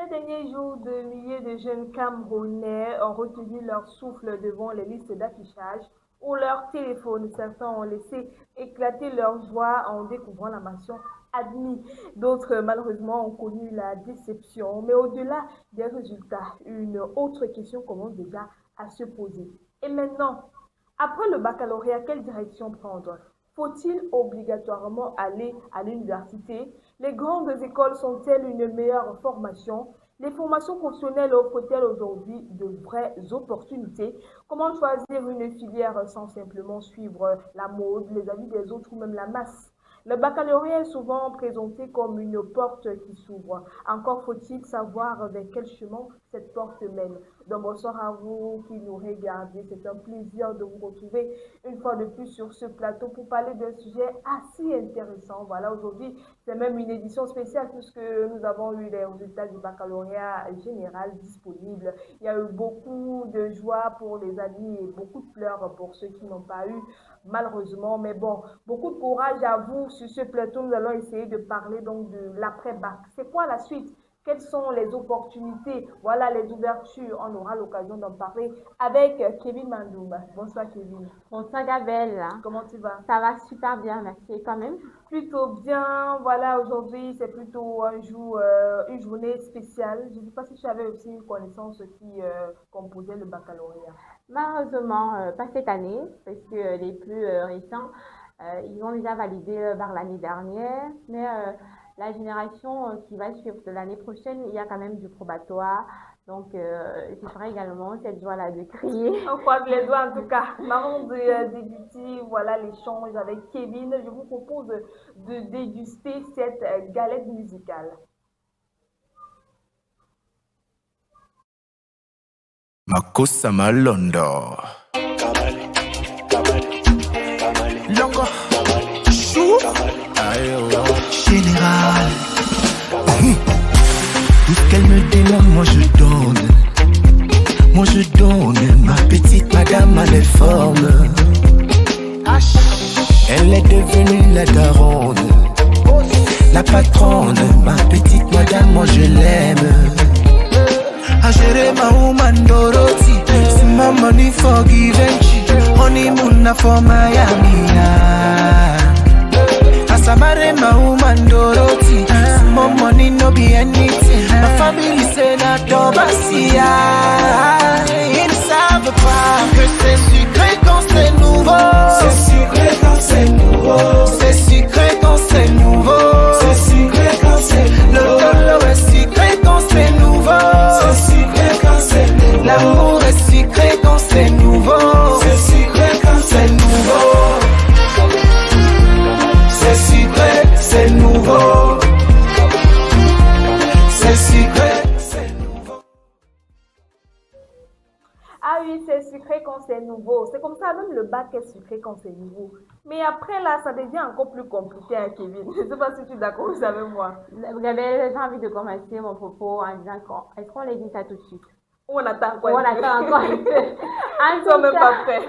Ces derniers jours, de milliers de jeunes Camerounais ont retenu leur souffle devant les listes d'affichage ou leur téléphone. Certains ont laissé éclater leur joie en découvrant la mention admis. D'autres, malheureusement, ont connu la déception. Mais au-delà des résultats, une autre question commence déjà à se poser. Et maintenant, après le baccalauréat, quelle direction prendre? Faut-il obligatoirement aller à l'université? Les grandes écoles sont-elles une meilleure formation? Les formations professionnelles offrent-elles aujourd'hui de vraies opportunités? Comment choisir une filière sans simplement suivre la mode, les avis des autres ou même la masse? Le baccalauréat est souvent présenté comme une porte qui s'ouvre. Encore faut-il savoir vers quel chemin cette porte mène. Donc bonsoir à vous qui nous regardez. C'est un plaisir de vous retrouver une fois de plus sur ce plateau pour parler d'un sujet assez intéressant. Voilà, aujourd'hui, c'est même une édition spéciale puisque nous avons eu les résultats du baccalauréat général disponibles. Il y a eu beaucoup de joie pour les amis et beaucoup de pleurs pour ceux qui n'ont pas eu, malheureusement. Mais bon, beaucoup de courage à vous sur ce plateau. Nous allons essayer de parler donc de l'après-bac. C'est quoi la suite? Quelles sont les opportunités? Voilà les ouvertures. On aura l'occasion d'en parler avec Kevin Mandoum. Bonsoir Kevin. Bonsoir Gabelle. Comment tu vas? Ça va super bien, merci. Quand même. Plutôt bien. Voilà, aujourd'hui c'est plutôt un jour, une journée spéciale. Je ne sais pas si tu avais aussi une connaissance qui composait le baccalauréat. Malheureusement, pas cette année, parce que les plus récents, ils ont déjà validé vers l'année dernière. Mais la génération qui va suivre de l'année prochaine, il y a quand même du probatoire. Donc, ce sera également cette joie-là de crier. On croise les doigts en tout cas. Avant de débuter voilà, l'échange avec Kevin, je vous propose de déguster cette galette musicale. Makosa Malondo. Longo. Chou. Général. Tout ce qu'elle me demande, moi je donne. Moi je donne. Ma petite madame a les formes. Elle est devenue la daronne, la patronne. Ma petite madame, moi je l'aime. Ajere ma woman Dorothy. See my money for Givenchy. Honeymoon for Miami. Asamare ma woman Dorothy. See my money no be anything. My family say na Tobasia. Ils ne savent pas que c'est sucré quand c'est nouveau. C'est sucré quand c'est nouveau. C'est sucré quand c'est nouveau. C'est sucré quand c'est nouveau. Le dollar est sucré quand c'est nouveau. C'est sucré quand c'est nouveau. L'amour est sucré quand c'est nouveau. C'est sucré quand c'est nouveau. C'est sucré, c'est nouveau. C'est sucré, c'est nouveau. Ah oui, c'est sucré quand c'est nouveau. C'est comme ça, même le bac est sucré quand c'est nouveau. Mais après là, ça devient encore plus compliqué, hein, Kevin. Je ne sais pas si tu es d'accord avec moi. Gabelle, j'ai envie de commencer mon propos en disant est-ce qu'on les dit ça tout de suite? On attend quoi? On attend encore un peu. En Ils sont tout même cas, pas prêts.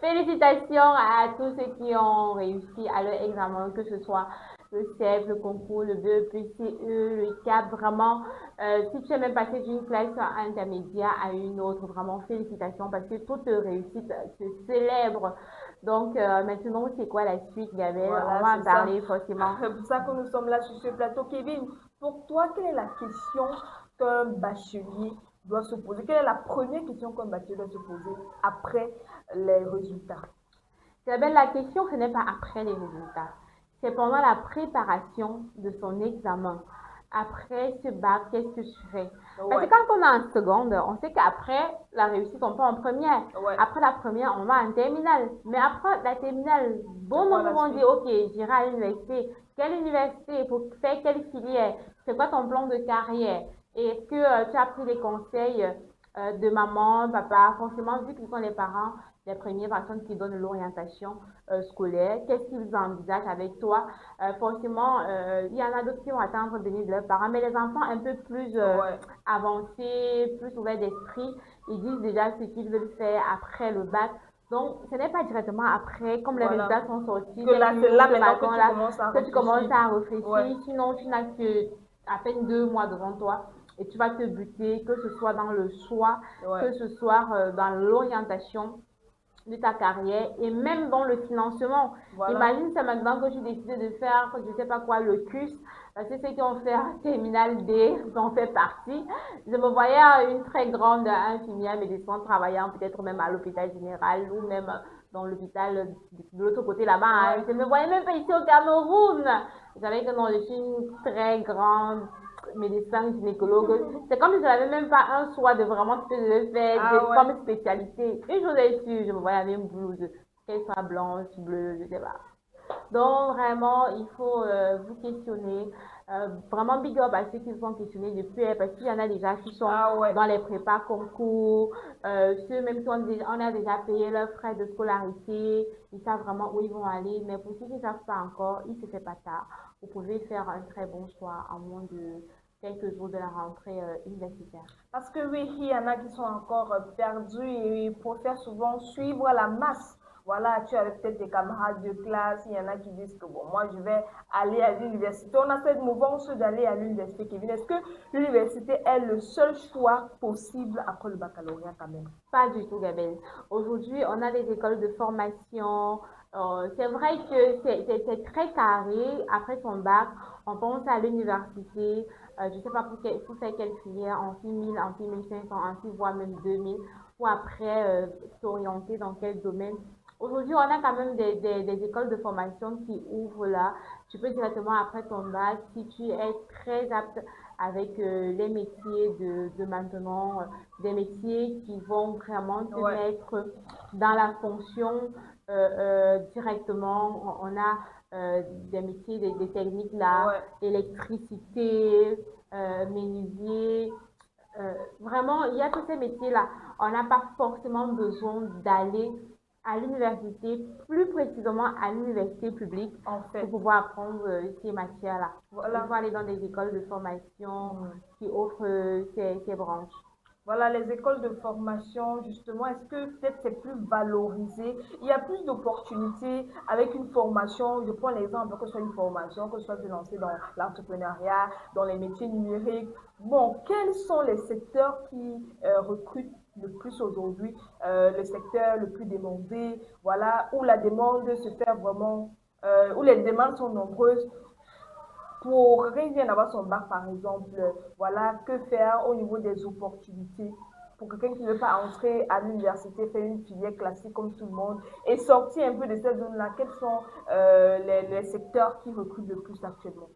félicitations à tous ceux qui ont réussi à leur examen, que ce soit le CEP, le concours, le BEPCE, le CAP, vraiment. Si tu es même passé d'une classe intermédiaire à une autre, vraiment félicitations parce que toute réussite se célèbre. Donc maintenant, c'est quoi la suite, Gabelle? Voilà, on va en c'est parler ça. forcément. C'est pour ça que nous sommes là sur ce plateau. Kevin, pour toi, quelle est la question qu'un bachelier doit se poser? Quelle est la première question qu'un bachelier doit se poser après les résultats? Gabelle, la question, ce n'est pas après les résultats. C'est pendant la préparation de son examen. Après ce bac, qu'est-ce que je fais? Parce que quand on est en seconde, on sait qu'après la réussite, on part en première. Ouais. Après la première, on va en terminale. Mais après la terminale, bon Voilà, nombre vont dire, ok, j'irai à l'université. Quelle université? Pour faire quelle filière? C'est quoi ton plan de carrière? Et est-ce que tu as pris les conseils de maman, papa? Forcément, vu qu'ils sont les parents, les premières personnes qui donnent l'orientation scolaire, qu'est-ce qu'ils envisagent avec toi? Forcément, il y en a d'autres qui vont attendre de venir de leurs parents, mais les enfants un peu plus avancés, plus ouverts d'esprit, ils disent déjà ce qu'ils veulent faire après le bac. Donc, ce n'est pas directement après, comme les résultats sont sortis, que là, c'est là maintenant que tu commences à réfléchir. Ouais. Sinon, tu n'as que à peine 2 mois devant toi. et tu vas te buter, que ce soit dans le choix, Ouais. que ce soit dans l'orientation de ta carrière et même dans le financement. Voilà. Imagine, c'est maintenant que tu décides de faire, je sais pas quoi, le CUS, parce que ceux qui ont fait Terminal D en fait partie. Je me voyais une très grande infirmière médecin travaillant peut-être même à l'hôpital général ou même dans l'hôpital de l'autre côté là-bas. Hein. Je me voyais même pas ici au Cameroun. Je savais que non, je suis une très grande médecin gynécologue. C'est comme si je n'avais même pas un choix de vraiment ce que je devais faire Ah comme spécialité. Une chose est sûre, je me voyais avec une blouse, qu'elle soit blanche, bleue, je sais pas. Donc vraiment, il faut vous questionner. Vraiment big up à ceux qui se sont questionnés depuis, parce qu'il y en a déjà qui sont dans les prépas concours, ceux même qui on a déjà payé leurs frais de scolarité, ils savent vraiment où ils vont aller. Mais pour ceux qui ne savent pas encore, il se fait pas tard. Vous pouvez faire un très bon choix en moins de quelques jours de la rentrée universitaire. Parce que oui, il y en a qui sont encore perdus et préfèrent souvent suivre la masse. Voilà, tu as peut-être des camarades de classe, il y en a qui disent que bon, moi je vais aller à l'université. On a cette mouvance d'aller à l'université, Kevin. Est-ce que l'université est le seul choix possible après le baccalauréat quand même? Pas du tout, Gabelle. Aujourd'hui, on a des écoles de formation. C'est vrai que c'est très carré. Après son bac, on pense à l'université. Je ne sais pas pour faire quelle filière, en 6 000, en 6 500, en 6 voire même 2000, ou après s'orienter dans quel domaine. Aujourd'hui, on a quand même des écoles de formation qui ouvrent là. Tu peux directement après ton bac, si tu es très apte avec les métiers de maintenant, des métiers qui vont vraiment te mettre dans la fonction directement. On a des métiers, des techniques là, électricité, menuisier. Vraiment, il y a tous ces métiers-là. On n'a pas forcément besoin d'aller à l'université, plus précisément à l'université publique, pour pouvoir apprendre ces matières-là. Voilà. Il faut aller dans des écoles de formation qui offrent ces branches. Voilà, les écoles de formation, justement, est-ce que peut-être c'est plus valorisé? Il y a plus d'opportunités avec une formation. Je prends l'exemple que ce soit une formation, que ce soit financée dans l'entrepreneuriat, dans les métiers numériques. Bon, quels sont les secteurs qui recrutent le plus aujourd'hui, le secteur le plus demandé, voilà, où la demande se fait vraiment, où les demandes sont nombreuses? Pour quelqu'un qui vient d'avoir son bac, par exemple, voilà, que faire au niveau des opportunités pour quelqu'un qui ne veut pas entrer à l'université, faire une filière classique comme tout le monde et sortir un peu de cette zone-là? Quels sont les secteurs qui recrutent le plus actuellement?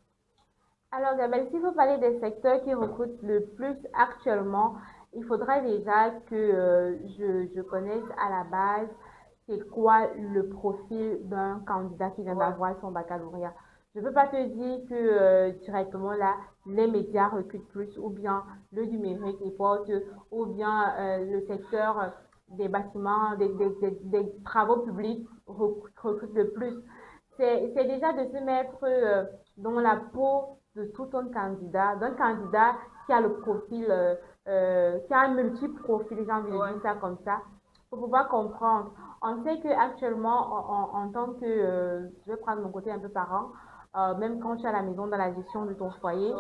Alors, Gabelle, s'il faut parler des secteurs qui recrutent le plus actuellement, il faudrait déjà que je connaisse à la base c'est quoi le profil d'un candidat qui vient d'avoir son baccalauréat. Je ne peux pas te dire que directement là, les médias recrutent plus, ou bien le numérique les porte, ou bien le secteur des bâtiments, des travaux publics recrute le plus. C'est déjà de se mettre dans la peau de tout un candidat, d'un candidat qui a le profil, qui a un multi-profil, j'ai envie de dire ça comme ça, pour pouvoir comprendre. On sait qu'actuellement, en tant que, je vais prendre mon côté un peu parent, même quand tu es à la maison dans la gestion de ton foyer,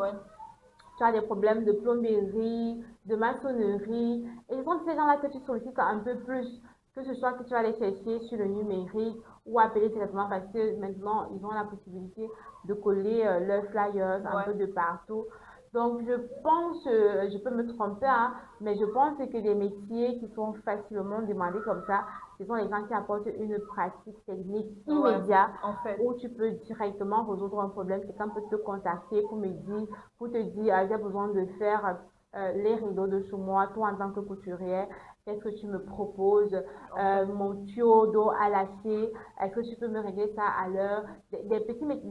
tu as des problèmes de plomberie, de maçonnerie, et ce sont ces gens-là que tu sollicites un peu plus, que ce soit que tu vas aller chercher sur le numérique ou appeler directement parce que maintenant, ils ont la possibilité de coller leurs flyers un peu de partout. Donc, je pense, je peux me tromper, hein, mais je pense que les métiers qui sont facilement demandés comme ça, ce sont les gens qui apportent une pratique technique immédiate où tu peux directement résoudre un problème. Quelqu'un peut te contacter pour te dire, j'ai besoin de faire les rideaux de chez moi, toi en tant que couturière, qu'est-ce que tu me proposes? Mon tuyau d'eau à lâcher, est-ce que tu peux me régler ça à l'heure? Des petits métiers,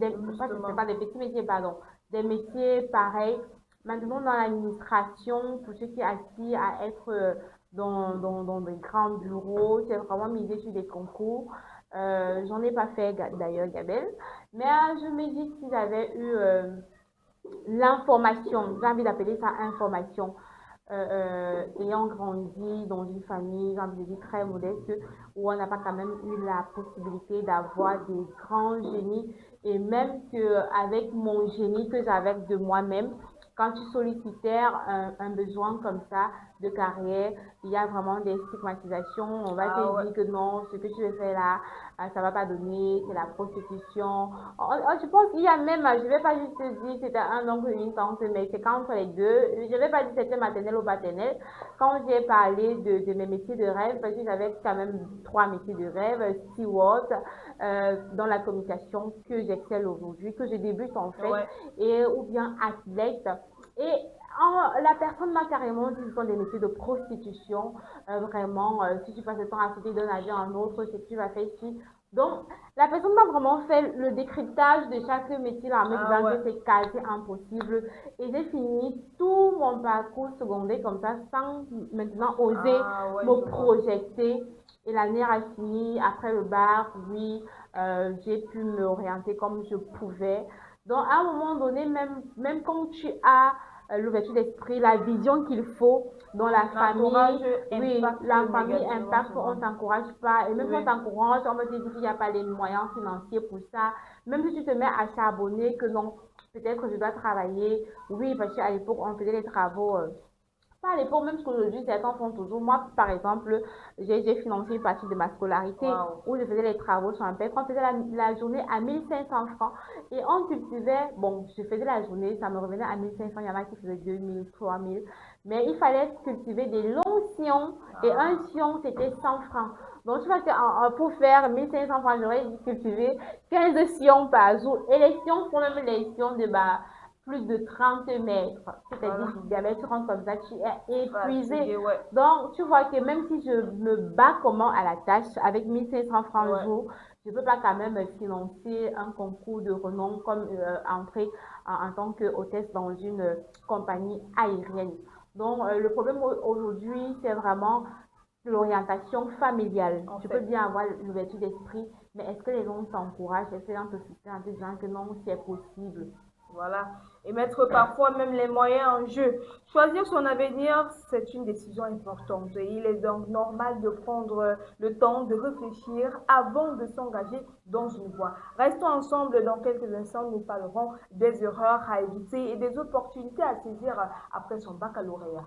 pas des petits métiers, pardon, des métiers pareils. Maintenant, dans l'administration, pour ceux qui aspirent à être dans des grands bureaux, c'est vraiment misé sur des concours. J'en ai pas fait d'ailleurs, Gabelle, mais je me dis qu'ils avaient eu l'information, j'ai envie d'appeler ça information, ayant grandi dans une famille, j'ai envie de dire très modeste, où on n'a pas quand même eu la possibilité d'avoir des grands génies, et même qu'avec mon génie que j'avais de moi-même, quand tu sollicitais un besoin comme ça de carrière, il y a vraiment des stigmatisations. On va te dire que non, ce que tu veux faire là, ça va pas donner, c'est la prostitution. Je pense qu'il y a même, je vais pas juste te dire c'était un oncle ou une tante, mais c'est qu'entre les deux. Je vais pas dire c'était maternelle ou paternelle. Quand j'ai parlé de mes métiers de rêve, parce que j'avais quand même 3 métiers de rêve, steward, dans la communication que j'excelle aujourd'hui, que je débute en fait, et ou bien athlète. Et la personne m'a carrément dit que ce sont des métiers de prostitution. Vraiment, si tu passes le temps à sauter d'un avion à un autre, c'est que tu vas faire ici. Donc, la personne m'a vraiment fait le décryptage de chaque métier en me disant que c'est quasi impossible. Et j'ai fini tout mon parcours secondaire comme ça, sans maintenant oser me projeter. Et l'année a fini, après le bac, oui, j'ai pu m'orienter comme je pouvais. Donc, à un moment donné, même quand tu as l'ouverture d'esprit, la vision qu'il faut dans la famille, oui, la famille impacte, on ne t'encourage pas. Et même si on t'encourage, on va te dire qu'il n'y a pas les moyens financiers pour ça. Même si tu te mets à charbonner, que non, peut-être que je dois travailler. Oui, parce qu'à l'époque, on faisait les travaux. Pas à l'époque, même qu'aujourd'hui, certains font toujours. Moi, par exemple, j'ai financé une partie de ma scolarité où je faisais les travaux sur un père. On faisait la journée à 1500 francs et on cultivait, bon, je faisais la journée, ça me revenait à 1500, il y en a qui faisaient 2000, 3000, mais il fallait cultiver des longs sillons et un sillon, c'était 100 francs. Donc, tu vois que pour faire 1500 francs, j'aurais cultivé 15 sillons par jour et les sillons sont même les sillons de plus de 30 mètres. C'est-à-dire, tu rentres comme ça, tu es épuisé. Donc, tu vois que même si je me bats comment à la tâche avec 1500 francs le jour, je ne peux pas quand même financer un concours de renom comme entrer en tant qu'hôtesse dans une compagnie aérienne. Donc, le problème aujourd'hui, c'est vraiment l'orientation familiale. Tu peux bien avoir l'ouverture d'esprit, mais est-ce que les gens t'encouragent? Est-ce que les gens te soutiennent en te disant que non, c'est possible? Voilà. Et mettre parfois même les moyens en jeu. Choisir son avenir, c'est une décision importante. Et il est donc normal de prendre le temps de réfléchir avant de s'engager dans une voie. Restons ensemble dans quelques instants. Nous parlerons des erreurs à éviter et des opportunités à saisir après son baccalauréat.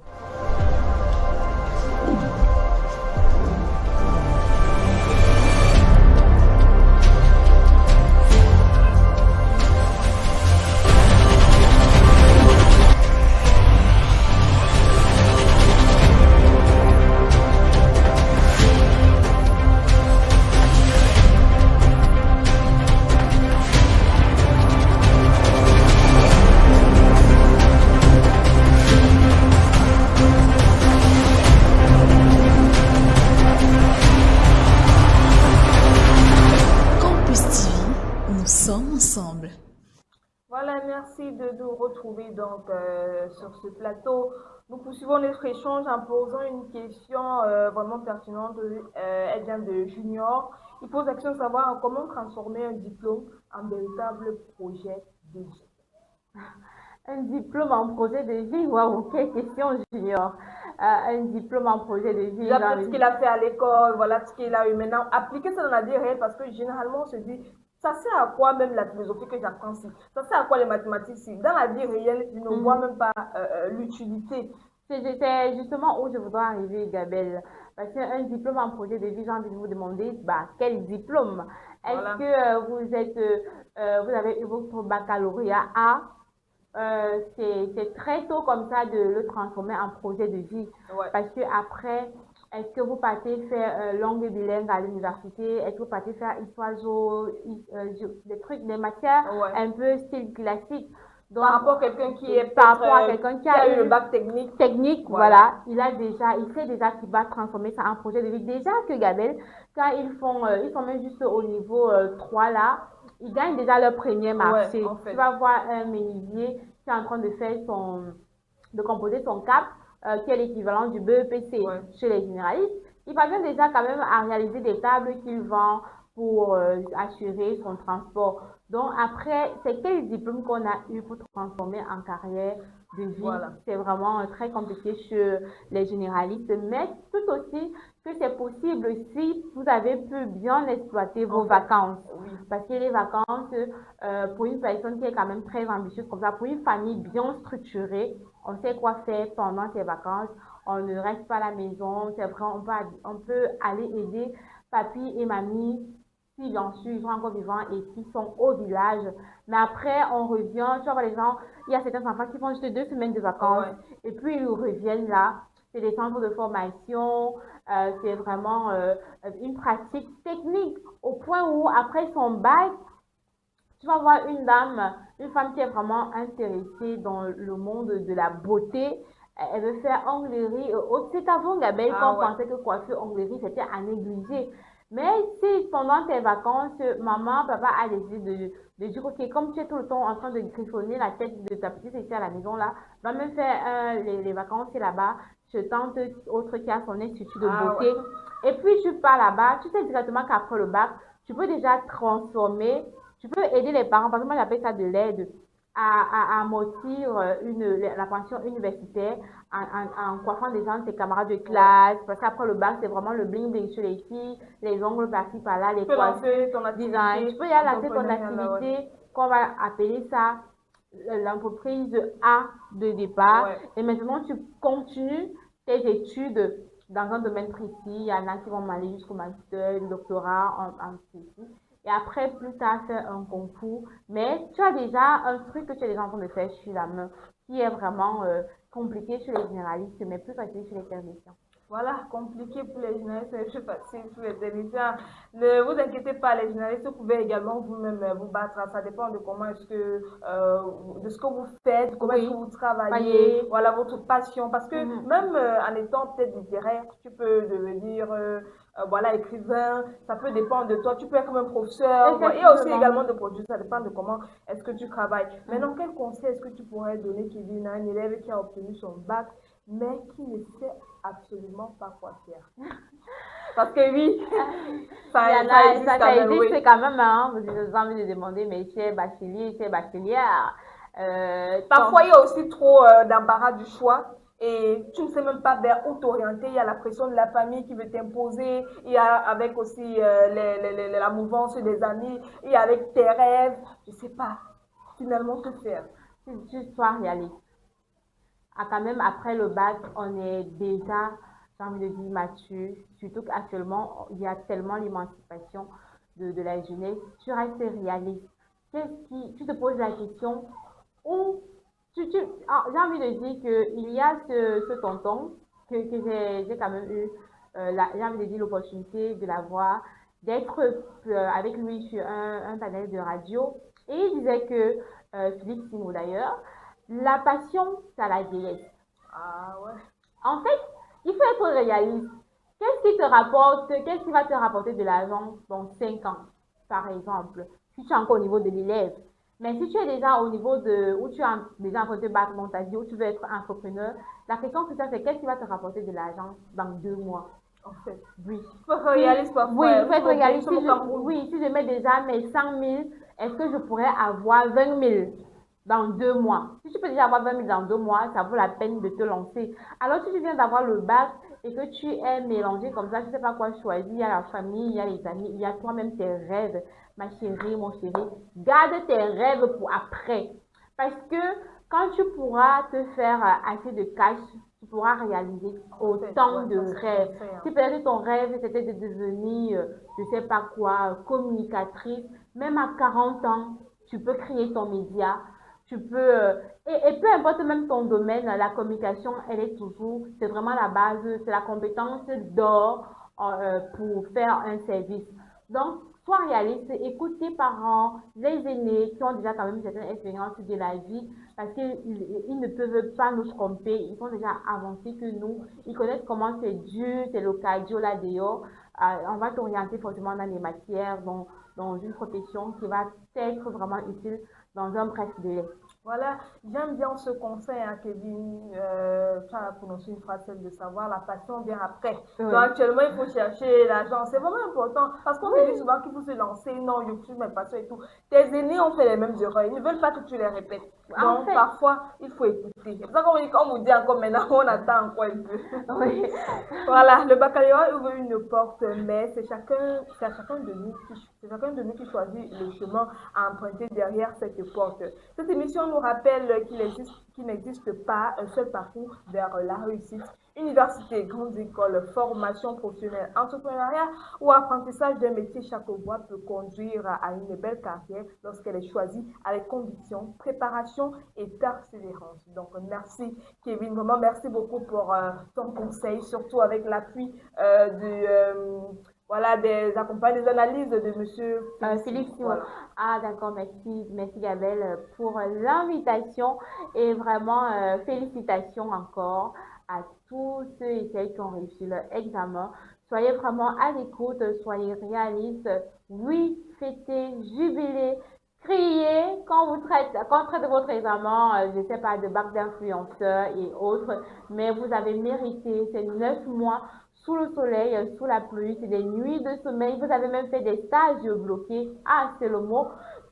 Voilà, merci de nous retrouver donc sur ce plateau. Nous poursuivons notre échange en posant une question vraiment pertinente. Elle vient de Junior. Il pose la question de savoir comment transformer un diplôme en véritable projet de vie. Un diplôme en projet de vie, waouh, quelle question, Junior. Un diplôme en projet de vie. Ce qu'il a fait à l'école, voilà ce qu'il a eu maintenant. Appliquer ça dans la vie réelle parce que généralement on se dit, ça sert à quoi même la philosophie que j'apprends ici? Ça sert à quoi les mathématiques ici? Dans la vie réelle, je ne vois même pas l'utilité. C'est justement où je voudrais arriver, Gabelle. Parce qu'un diplôme en projet de vie, j'ai envie de vous demander, quel diplôme? Est-ce que vous avez eu votre baccalauréat A? C'est très tôt comme ça de le transformer en projet de vie. Parce que après, est-ce que vous partez faire langue bilingue à l'université? Est-ce que vous partez faire histoire, des trucs, des matières un peu style classique? Donc, par rapport à quelqu'un qui est par rapport à quelqu'un qui a eu le bac technique. Voilà. Il sait déjà qu'il va transformer ça en projet de vie. Déjà que Gabelle, quand ils sont même juste au niveau 3 là, ils gagnent déjà leur premier marché. En fait. Tu vas voir un menuisier qui est en train de composer son cap, qui est l'équivalent du BEPC chez les généralistes. Il parvient déjà quand même à réaliser des tables qu'il vend pour assurer son transport. Donc après, c'est quel diplôme qu'on a eu pour transformer en carrière de vie? Voilà. C'est vraiment très compliqué chez les généralistes, mais tout aussi que c'est possible si vous avez pu bien exploiter vos vacances. Oui. Parce que les vacances, pour une personne qui est quand même très ambitieuse comme ça, pour une famille bien structurée, on sait quoi faire pendant ses vacances. On ne reste pas à la maison. C'est vrai, on peut aller aider papy et mamie, si bien sûr ils sont encore vivants et qui sont au village. Mais après, on revient. Tu vois, par exemple, il y a certains enfants qui font juste 2 semaines de vacances et puis ils reviennent là. C'est des centres de formation. C'est vraiment une pratique technique au point où après son bac, tu vas voir une femme qui est vraiment intéressée dans le monde de la beauté. Elle veut faire onglerie. C'est avant Gabelle qu'on pensait que coiffure, onglerie, c'était à négliger. Mais si pendant tes vacances, maman, papa a décidé de dire, ok, comme tu es tout le temps en train de griffonner la tête de ta petite ici à la maison là, va me faire les vacances là-bas. Je tente autre qui a son institut de beauté. Et puis tu pars là-bas, tu sais directement qu'après le bac, tu peux déjà transformer. Tu peux aider les parents, parce que moi j'appelle ça de l'aide, à amortir la pension universitaire en coiffant des gens de tes camarades de classe. Parce qu'après le bac, c'est vraiment le bling-bling sur les filles, les ongles par-ci par-là, les coiffures, ton design. Tu peux y aller lancer ton activité, qu'on va appeler ça l'entreprise A de départ. Et maintenant, tu continues tes études dans un domaine précis. Il y en a qui vont aller jusqu'au master, le doctorat en ceci. Et après, plus tard, faire un concours. Mais tu as déjà un truc que tu es déjà en train de faire sur la main, qui est vraiment compliqué chez les généralistes, mais plus facile chez les techniciens. Voilà, compliqué pour les journalistes, mais plus facile pour les techniciens. Ne vous inquiétez pas, les journalistes, vous pouvez également vous-même vous battre. Ça dépend de comment est-ce que, de ce que vous faites, comment est-ce que vous travaillez, voilà, votre passion. Parce que même en étant peut-être littéraire, tu peux devenir, voilà, écrivain. Ça peut dépendre de toi. Tu peux être comme un professeur. Il y a aussi également de produits. Ça dépend de comment est-ce que tu travailles. Maintenant, quel conseil est-ce que tu pourrais donner, Kevin, à un élève qui a obtenu son bac, mais qui ne sait absolument pas quoi faire? Parce que oui, ça existe quand même, hein. Vous avez envie de demander, mais chez bachelier, chez bachelière. Parfois, il y a aussi trop d'embarras du choix et tu ne sais même pas vers où t'orienter. Il y a la pression de la famille qui veut t'imposer, il y a avec aussi la mouvance des amis, il y a avec tes rêves. Je ne sais pas finalement que faire. Tu sois réaliste. Quand même, après le bac, on est déjà, j'ai envie de dire, mature. Surtout qu'actuellement, il y a tellement l'émancipation de la jeunesse. Tu restes réaliste. Tu te poses la question où j'ai envie de dire qu'il y a ce tonton que j'ai quand même eu, j'ai envie de dire l'opportunité de l'avoir, d'être avec lui sur un panel de radio. Et il disait que, Philippe Simo d'ailleurs, la passion, c'est la vieillesse. Ah ouais. En fait, il faut être réaliste. Qu'est-ce qui va te rapporter de l'argent dans 5 ans, par exemple, si tu es encore au niveau de l'élève? Mais si tu es déjà au niveau où tu es déjà en train de te battre dans ta vie, où tu veux être entrepreneur, la question que ça, c'est qu'est-ce qui va te rapporter de l'argent dans 2 mois? En fait, oui. Il faut être réaliste parfois. Oui, il faut être réaliste. Si je mets déjà mes 100 000, est-ce que je pourrais avoir 20 000 dans 2 mois? Si tu peux déjà avoir 20 000 dans 2 mois, ça vaut la peine de te lancer. Alors, si tu viens d'avoir le bac et que tu es mélangé comme ça, tu ne sais pas quoi choisir, il y a la famille, il y a les amis, il y a toi-même tes rêves. Ma chérie, mon chéri, garde tes rêves pour après. Parce que quand tu pourras te faire assez de cash, tu pourras réaliser autant de rêves. Si peut-être ton rêve, c'était de devenir, je ne sais pas quoi, communicatrice, même à 40 ans, tu peux créer ton média. Tu peux, et peu importe même ton domaine, la communication, c'est vraiment la base, c'est la compétence d'or pour faire un service. Donc, sois réaliste, écoute tes parents, les aînés qui ont déjà quand même une certaine expérience de la vie, parce qu'ils ne peuvent pas nous tromper, ils sont déjà avancés que nous, ils connaissent comment c'est dur, c'est le cardio là dehors. On va t'orienter forcément dans les matières, dans une profession qui va être vraiment utile dans un bref délai. Voilà, j'aime bien ce conseil, hein, Kevin. Tu à prononcer une phrase, celle de savoir la passion vient après. Oui. Donc actuellement, il faut chercher l'argent. C'est vraiment important parce qu'on me dit souvent qu'il faut se lancer. Non, YouTube, mes passions et tout. Tes aînés ont fait les mêmes erreurs. Ils ne veulent pas que tu les répètes. En Donc fait. parfois, il faut écouter. C'est pour ça qu'on vous dit encore maintenant, on attend encore un peu. Oui. Voilà, le baccalauréat ouvre une porte, mais c'est chacun de nous qui choisit le chemin à emprunter derrière cette porte. Cette émission nous rappelle qu'il n'existe pas un seul parcours vers la réussite. Université, grandes écoles, formation professionnelle, entrepreneuriat ou apprentissage d'un métier, chaque voie peut conduire à une belle carrière lorsqu'elle est choisie avec conviction, préparation et persévérance. Donc merci Kevin, vraiment merci beaucoup pour ton conseil, surtout avec l'appui des accompagnants, des analyses de monsieur Félix. Voilà. Ah d'accord, merci Gabelle pour l'invitation et vraiment félicitations encore à tous ceux et celles qui ont réussi leur examen. Soyez vraiment à l'écoute, soyez réalistes, oui, fêtez, jubilez, criez quand on traite votre examen, je ne sais pas, de bac d'influenceurs et autres, mais vous avez mérité ces 9 mois sous le soleil, sous la pluie, c'est des nuits de sommeil, vous avez même fait des stages bloqués, ah c'est le mot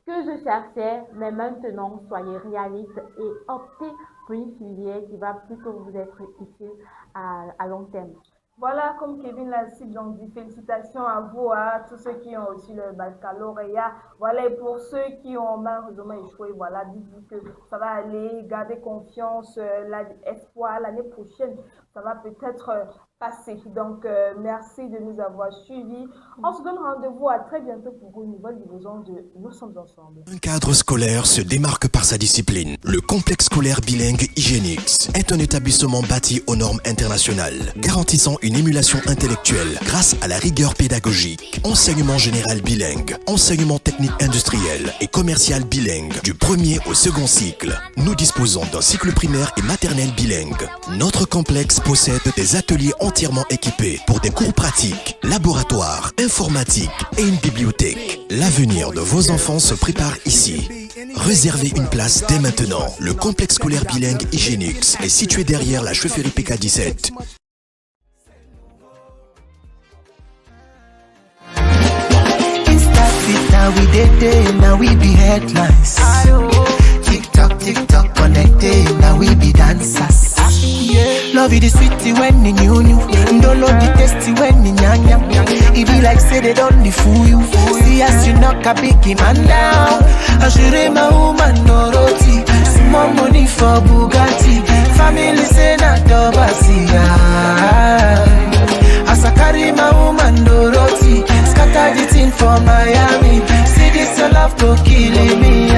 que je cherchais, mais maintenant soyez réalistes et optez pour une filière qui va plutôt vous être utile à long terme. Voilà, comme Kevin l'a si bien dit, félicitations à vous, à tous ceux qui ont aussi le baccalauréat. Voilà, et pour ceux qui ont malheureusement échoué, voilà, dites-vous que ça va aller, gardez confiance, l'espoir, l'année prochaine, ça va peut-être passer. Donc, merci de nous avoir suivis. On se donne rendez-vous à très bientôt pour une nouvelle livraison de Nous sommes ensemble. Un cadre scolaire se démarque par sa discipline. Le complexe scolaire bilingue Hygienix est un établissement bâti aux normes internationales, garantissant une émulation intellectuelle grâce à la rigueur pédagogique. Enseignement général bilingue, enseignement technique industriel et commercial bilingue du premier au second cycle. Nous disposons d'un cycle primaire et maternel bilingue. Notre complexe possède des ateliers entièrement équipés pour des cours pratiques, laboratoires, informatique et une bibliothèque. L'avenir de vos enfants se prépare ici. Réservez une place dès maintenant. Le complexe scolaire bilingue Hygienix est situé derrière la chefferie PK17. Now we did now we be headlines. TikTok, connected, now we be dancers. Love it is sweetie when you new. Don't love the tasty when you nyang. It be like say they don't fool you. See as you knock a big man down. I should my woman Dorothy. Small money for Bugatti. Family say not Dobasia. As I carry my woman Dorothy. Scatter the thing for Miami. See this your love to kill me.